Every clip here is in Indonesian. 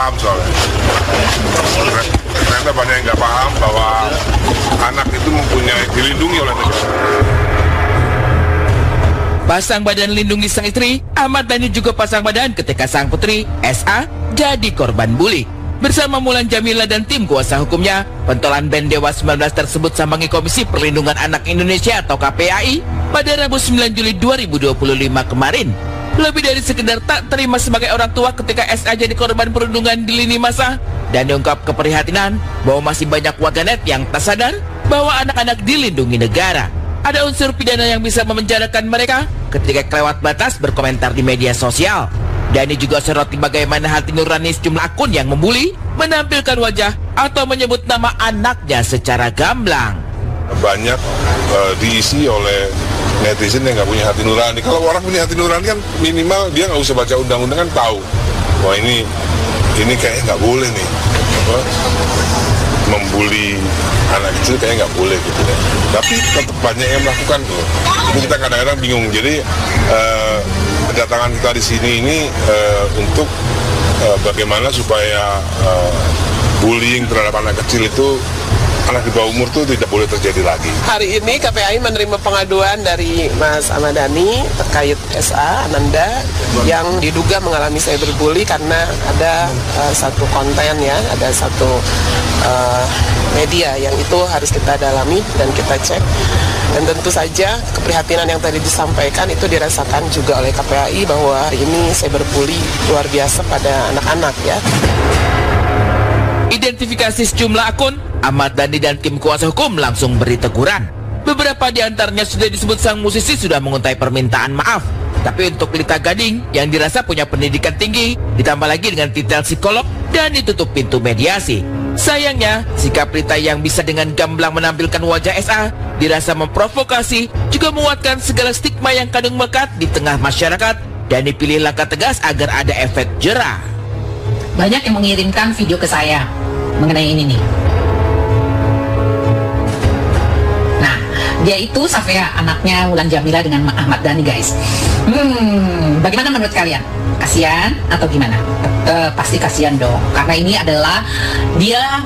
paham soalnya. Ternyata banyak yang nggak paham bahwa anak itu mempunyai dilindungi oleh negara. Pasang badan lindungi sang istri, Ahmad Dhani juga pasang badan ketika sang putri, SA, jadi korban bully. Bersama Mulan Jamila dan tim kuasa hukumnya, pentolan band Dewa 19 tersebut sambangi Komisi Perlindungan Anak Indonesia atau KPAI pada Rabu 9 Juli 2025 kemarin. Lebih dari sekedar tak terima sebagai orang tua ketika SA jadi korban perundungan di lini masa, dan diungkap keprihatinan bahwa masih banyak warganet yang tak sadar bahwa anak-anak dilindungi negara. Ada unsur pidana yang bisa memenjarakan mereka ketika kelewat batas berkomentar di media sosial. Dhani juga soroti bagaimana hati nurani sejumlah akun yang membuli, menampilkan wajah atau menyebut nama anaknya secara gamblang. Banyak diisi oleh netizen yang nggak punya hati nurani. Kalau orang punya hati nurani kan minimal dia nggak usah baca undang-undang kan tahu. Wah ini kayaknya nggak boleh nih. Membuli anak kecil kayaknya nggak boleh gitu ya. Tapi tetap banyak yang melakukan tuh. Ini kita kadang-kadang bingung. Jadi kedatangan kita di sini ini untuk bagaimana supaya bullying terhadap anak kecil itu, anak di bawah umur itu tidak boleh terjadi lagi. Hari ini KPAI menerima pengaduan dari Mas Ahmad Dhani terkait SA Ananda yang diduga mengalami cyberbully karena ada satu konten ya, ada satu media yang itu harus kita dalami dan kita cek. Dan tentu saja keprihatinan yang tadi disampaikan itu dirasakan juga oleh KPAI bahwa ini cyberbully luar biasa pada anak-anak ya. Identifikasi sejumlah akun, Ahmad Dhani dan tim kuasa hukum langsung beri teguran. Beberapa di antaranya sudah disebut sang musisi sudah menguntai permintaan maaf. Tapi untuk Lita Gading yang dirasa punya pendidikan tinggi, ditambah lagi dengan titel psikolog dan ditutup pintu mediasi. Sayangnya, sikap Lita yang bisa dengan gamblang menampilkan wajah SA dirasa memprovokasi, juga menguatkan segala stigma yang kadung melekat di tengah masyarakat, dan dipilih langkah tegas agar ada efek jera. Banyak yang mengirimkan video ke saya mengenai ini nih. Nah, dia itu Safea, anaknya Mulan Jamila dengan Ahmad Dhani, guys. Bagaimana menurut kalian? Kasihan atau gimana? Pasti kasihan dong, karena ini adalah dia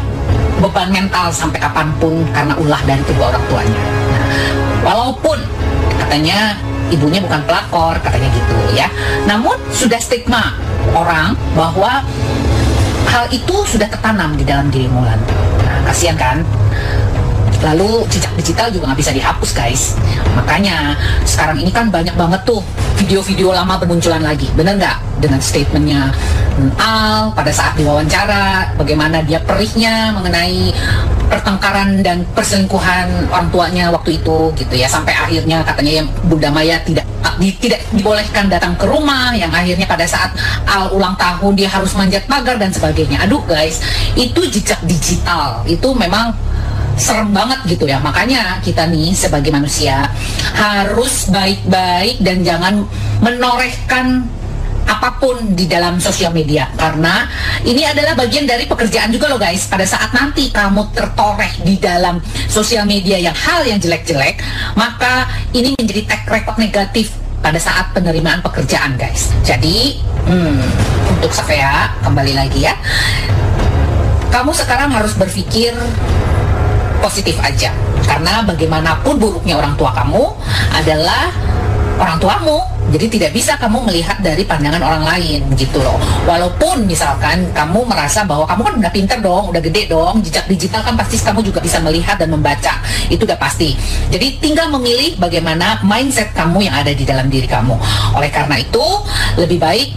beban mental sampai kapanpun karena ulah dari kedua orang tuanya. Nah, walaupun katanya ibunya bukan pelakor, katanya gitu ya, namun sudah stigma orang bahwa hal itu sudah tertanam di dalam diri Mulan. Nah, kasihan kan? Lalu jejak digital juga nggak bisa dihapus, guys. Makanya sekarang ini kan banyak banget tuh video-video lama bermunculan lagi, bener nggak? Dengan statementnya Al pada saat diwawancara, bagaimana dia perihnya mengenai pertengkaran dan perselingkuhan orang tuanya waktu itu, gitu ya. Sampai akhirnya katanya yang Bunda Maya tidak dibolehkan datang ke rumah, yang akhirnya pada saat Al ulang tahun dia harus manjat pagar dan sebagainya. Aduh guys, itu jejak digital, itu memang serem banget gitu ya. Makanya kita nih sebagai manusia harus baik-baik dan jangan menorehkan apapun di dalam sosial media, karena ini adalah bagian dari pekerjaan juga loh guys. Pada saat nanti kamu tertoreh di dalam sosial media yang hal yang jelek-jelek, maka ini menjadi track record negatif pada saat penerimaan pekerjaan, guys. Jadi untuk Safea, kembali lagi ya, kamu sekarang harus berpikir positif aja, karena bagaimanapun buruknya orang tua kamu adalah orang tuamu. Jadi tidak bisa kamu melihat dari pandangan orang lain gitu loh. Walaupun misalkan kamu merasa bahwa kamu kan udah pinter dong, udah gede dong, jejak digital kan pasti kamu juga bisa melihat dan membaca, itu udah pasti. Jadi tinggal memilih bagaimana mindset kamu yang ada di dalam diri kamu. Oleh karena itu lebih baik,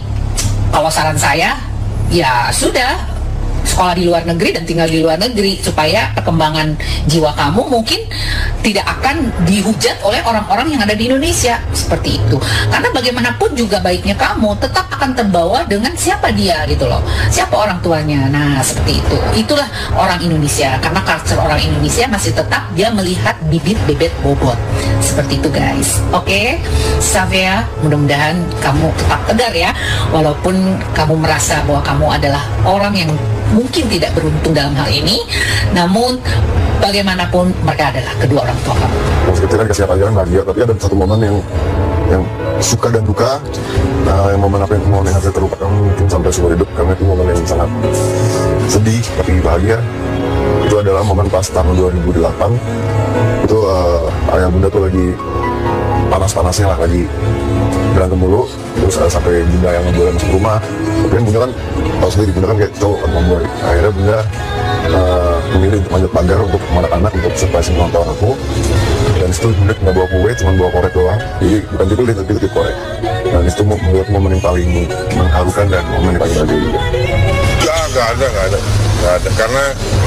kalau saran saya, ya sudah, sekolah di luar negeri dan tinggal di luar negeri, supaya perkembangan jiwa kamu mungkin tidak akan dihujat oleh orang-orang yang ada di Indonesia seperti itu. Karena bagaimanapun juga baiknya kamu tetap akan terbawa dengan siapa dia gitu loh, siapa orang tuanya. Nah seperti itu, itulah orang Indonesia, karena culture orang Indonesia masih tetap dia melihat bibit bebet bobot seperti itu guys. Oke, Safea, mudah-mudahan kamu tetap tegar ya, walaupun kamu merasa bahwa kamu adalah orang yang mungkin tidak beruntung dalam hal ini, namun bagaimanapun mereka adalah kedua orang tua kamu. Masih kecil kan kasih pelajaran bahagia, tapi ada satu momen yang suka dan duka yang momen apa yang saya terlupakan mungkin sampai seumur hidup, karena itu momen yang sangat sedih tapi bahagia. Itu adalah momen pas tahun 2008. Itu ayah bunda tuh lagi panas-panasnya lah, lagi berantem mulu, terus sampai bunda yang boleh masuk rumah. Tapi kan bunda kan tahu sendiri, bunda kan kayak cowok kan mamboy. Akhirnya bunda memilih untuk manjat pagar untuk anak-anak untuk surprise ulang tahun aku. Dan itu bunda nggak bawa kue, cuma bawa korek doang. Jadi bukan tipe tapi tipe korek. Dan itu membuat momen yang paling mengharukan dan momen yang paling bahagia juga. Nggak ada.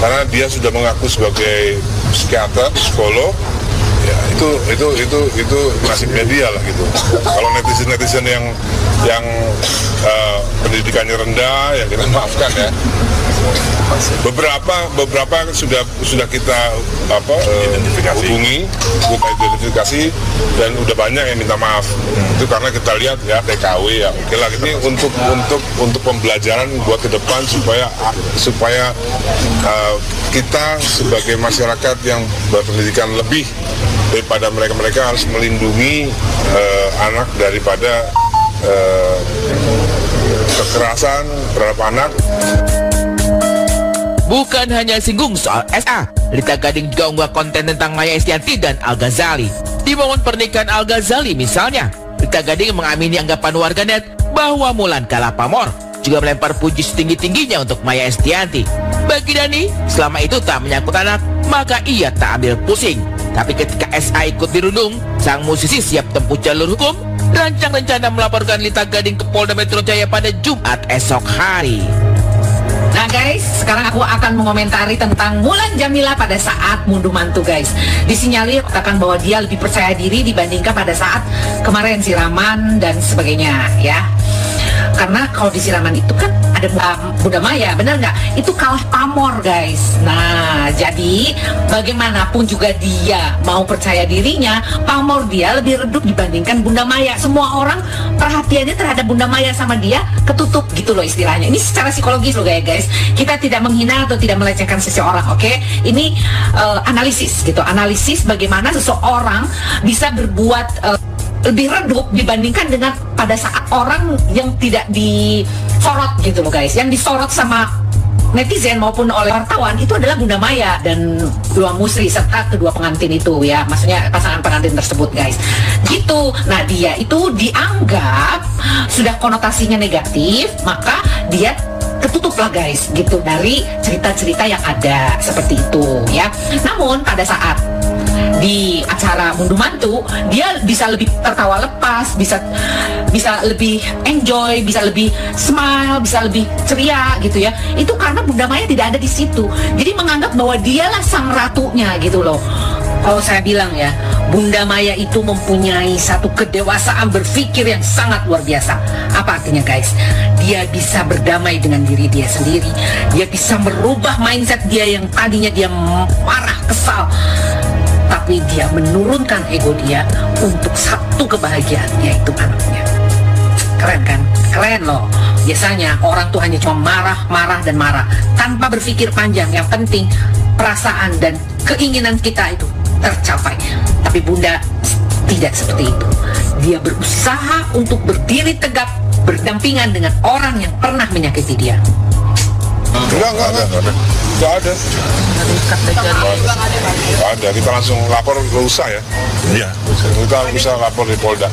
Karena dia sudah mengaku sebagai psikiater, psikolog. Ya, itu nasibnya dia lah gitu. Kalau netizen yang pendidikannya rendah, ya kita maafkan ya. Beberapa sudah kita hubungi, kita identifikasi, dan udah banyak yang minta maaf. Itu karena kita lihat ya TKW ya, oke lah. Ini untuk pembelajaran buat ke depan supaya kita sebagai masyarakat yang berpendidikan lebih daripada mereka harus melindungi anak daripada kekerasan terhadap anak. Bukan hanya singgung soal SA, Lita Gading juga unggah konten tentang Maya Estianty dan Al Ghazali. Di momen pernikahan Al Ghazali misalnya, Lita Gading mengamini anggapan warganet bahwa Mulan kalah pamor, juga melempar puji setinggi-tingginya untuk Maya Estianty. Bagi Dhani, selama itu tak menyangkut anak, maka ia tak ambil pusing. Tapi ketika SA ikut dirundung, sang musisi siap tempuh jalur hukum, rancang rencana melaporkan Lita Gading ke Polda Metro Jaya pada Jumat esok hari. Nah guys, sekarang aku akan mengomentari tentang Mulan Jameela pada saat ngunduh mantu guys. Disinyalir katakan bahwa dia lebih percaya diri dibandingkan pada saat kemarin siraman dan sebagainya ya. Karena kalau di siraman itu kan ada Bunda Maya, bener nggak? Itu kalah pamor guys. Nah, jadi bagaimanapun juga dia mau percaya dirinya, pamor dia lebih redup dibandingkan Bunda Maya. Semua orang perhatiannya terhadap Bunda Maya sama dia ketutup gitu loh istilahnya. Ini secara psikologis loh guys. Kita tidak menghina atau tidak melecehkan seseorang, oke? Ini analisis gitu, analisis bagaimana seseorang bisa berbuat lebih redup dibandingkan dengan pada saat orang yang tidak disorot gitu loh guys. Yang disorot sama netizen maupun oleh wartawan itu adalah Bunda Maya dan dua musri serta kedua pengantin itu ya, maksudnya pasangan pengantin tersebut guys gitu. Nah dia itu dianggap sudah konotasinya negatif, maka dia ketutup lah guys gitu dari cerita-cerita yang ada seperti itu ya. Namun pada saat di acara ngunduh mantu dia bisa lebih tertawa lepas, bisa lebih enjoy, bisa lebih smile, bisa lebih ceria gitu ya. Itu karena Bunda Maya tidak ada di situ. Jadi menganggap bahwa dialah sang ratunya gitu loh. Kalau saya bilang ya, Bunda Maya itu mempunyai satu kedewasaan berpikir yang sangat luar biasa. Apa artinya guys? Dia bisa berdamai dengan diri dia sendiri. Dia bisa merubah mindset dia yang tadinya dia marah, kesal, tapi dia menurunkan ego dia untuk satu kebahagiaan, yaitu anaknya. Keren kan? Keren loh. Biasanya orang tuh hanya cuma marah dan marah tanpa berpikir panjang. Yang penting perasaan dan keinginan kita itu tercapai. Tapi Bunda tidak seperti itu. Dia berusaha untuk berdiri tegak berdampingan dengan orang yang pernah menyakiti dia. Enggak ada. Ada, kita langsung lapor ke USA ya. Iya, kita bisa lapor di Polda.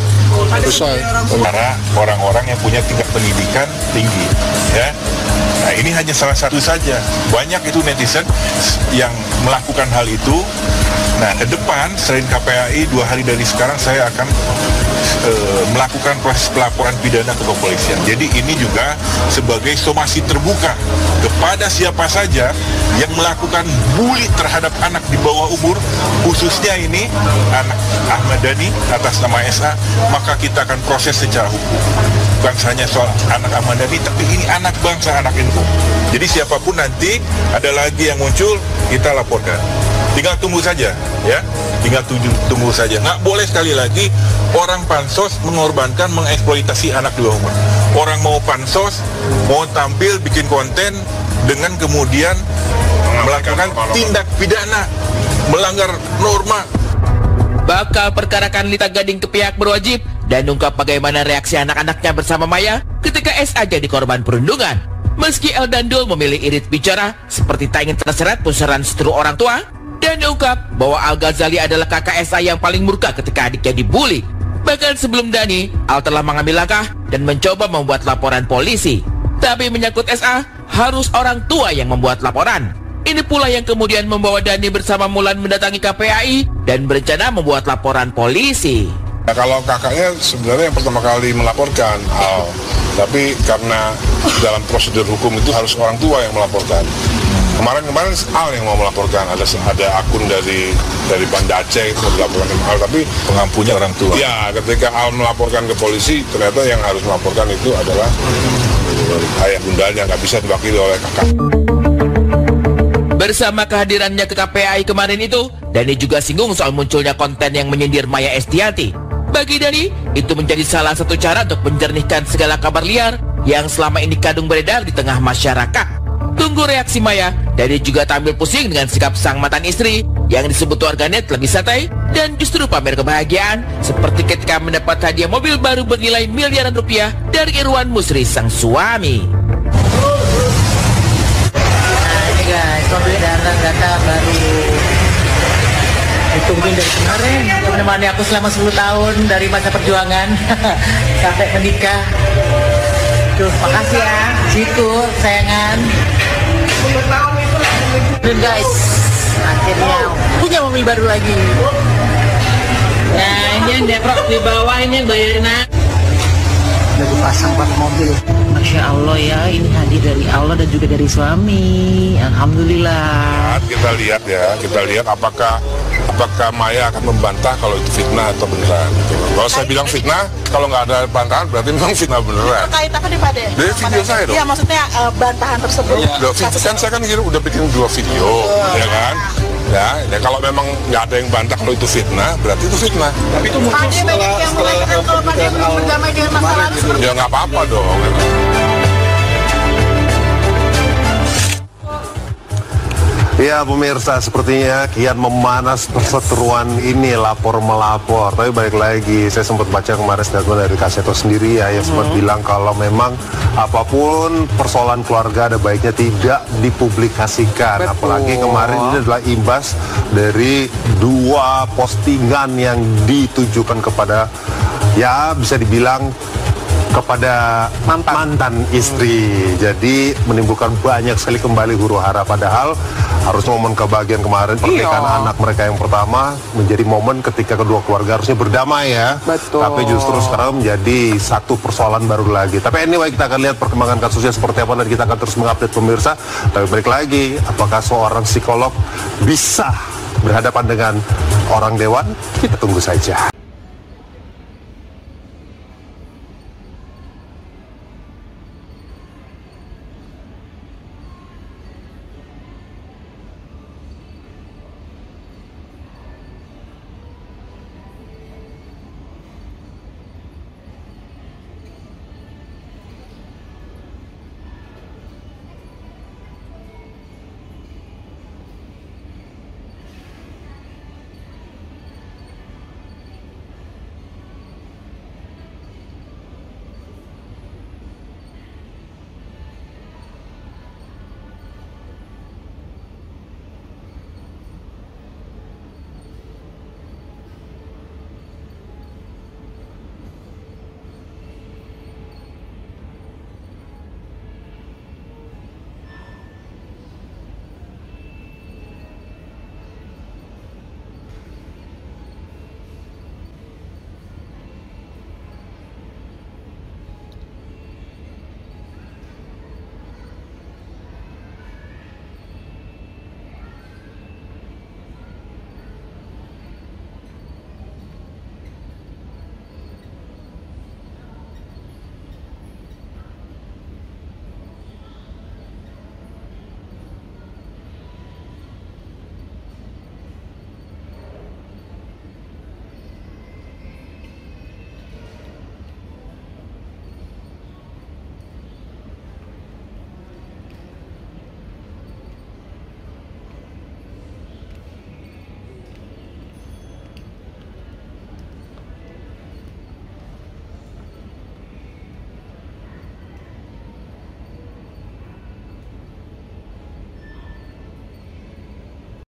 Para orang-orang yang punya tingkat pendidikan tinggi, ya. Nah ini hanya salah satu saja. Banyak itu netizen yang melakukan hal itu. Nah ke depan selain KPAI 2 hari dari sekarang saya akan melakukan proses pelaporan pidana ke kepolisian. Jadi ini juga sebagai somasi terbuka kepada siapa saja yang melakukan bully terhadap anak di bawah umur, khususnya ini anak Ahmad Dhani atas nama SA, maka kita akan proses secara hukum. Bukan hanya soal anak Ahmad Dhani, tapi ini anak bangsa, anak NU. Jadi siapapun nanti ada lagi yang muncul, kita laporkan. Tinggal tunggu saja, ya. Tinggal tunggu saja. Nggak boleh sekali lagi orang pansos mengorbankan, mengeksploitasi anak di bawah umur. Orang mau pansos, mau tampil, bikin konten, dengan kemudian melakukan tindak pidana, melanggar norma. Bakal perkarakan Lita Gading ke pihak berwajib dan ungkap bagaimana reaksi anak-anaknya bersama Maya ketika SA jadi korban perundungan. Meski El Dandul memilih irit bicara seperti tak ingin terseret pusaran seteru orang tua, dan ungkap bahwa Al Ghazali adalah kakak SA yang paling murka ketika adiknya dibully. Bahkan sebelum Dhani, Al telah mengambil langkah dan mencoba membuat laporan polisi. Tapi menyangkut SA, harus orang tua yang membuat laporan. Ini pula yang kemudian membawa Dhani bersama Mulan mendatangi KPAI dan berencana membuat laporan polisi. Nah, kalau kakaknya sebenarnya yang pertama kali melaporkan Al, tapi karena dalam prosedur hukum itu harus orang tua yang melaporkan. Kemarin Al yang mau melaporkan, ada akun dari Banda Aceh yang melaporkan Al, tapi pengampunya orang tua. Ya, ketika Al melaporkan ke polisi, ternyata yang harus melaporkan itu adalah ayah bundanya, nggak bisa diwakili oleh kakak. Bersama kehadirannya ke KPAI kemarin itu, Dhani juga singgung soal munculnya konten yang menyindir Maya Estianty. Bagi Dhani, itu menjadi salah satu cara untuk menjernihkan segala kabar liar yang selama ini kadung beredar di tengah masyarakat. Tunggu reaksi Maya. Dhani juga tampil pusing dengan sikap sang mantan istri yang disebut warganet lebih santai dan justru pamer kebahagiaan, seperti ketika mendapat hadiah mobil baru bernilai miliaran rupiah dari Irwan Musri sang suami. Guys, mobil datang baru ditungguin dari kemarin, yang menemani aku selama 10 tahun dari masa perjuangan sampai menikah. Tuh, makasih ya, Ciku, sayangan. 10 tahun itu. Dan guys, akhirnya punya mobil baru lagi. Nah, ini yang deprok di bawah, ini yang bayarin. Udah dipasang pakai mobil. Masya Allah ya, ini hadiah dari Allah dan juga dari suami. Alhamdulillah. Kita lihat apakah Maya akan membantah kalau itu fitnah atau beneran. Kalau saya bilang fitnah, kalau nggak ada bantahan berarti memang fitnah beneran. Terkait apa nih Pak De? Dari video saya dong. Iya, maksudnya bantahan tersebut. Kan saya kan udah bikin 2 video, ya kan? Ya, kalau memang nggak ada yang bantah kalau itu fitnah, berarti itu fitnah. Tapi itu muncul banyak yang mengatakan kalau Pak De berdamai dengan masa lalu seperti ya nggak apa-apa dong. Ya pemirsa, sepertinya kian memanas perseteruan ini lapor-melapor. Tapi balik lagi, saya sempat baca kemarin statement dari Kak Seto sendiri ya, yang sempat bilang kalau memang apapun persoalan keluarga ada baiknya tidak dipublikasikan. Betul. Apalagi kemarin ini adalah imbas dari 2 postingan yang ditujukan kepada, ya bisa dibilang kepada mantan istri. Jadi menimbulkan banyak sekali kembali huru hara. Padahal harusnya momen kebahagiaan kemarin pernikahan anak mereka yang pertama menjadi momen ketika kedua keluarga harusnya berdamai ya. Betul. Tapi justru sekarang menjadi satu persoalan baru lagi. Tapi anyway, kita akan lihat perkembangan kasusnya seperti apa dan kita akan terus mengupdate pemirsa. Tapi balik lagi, apakah seorang psikolog bisa berhadapan dengan orang dewan? Kita tunggu saja.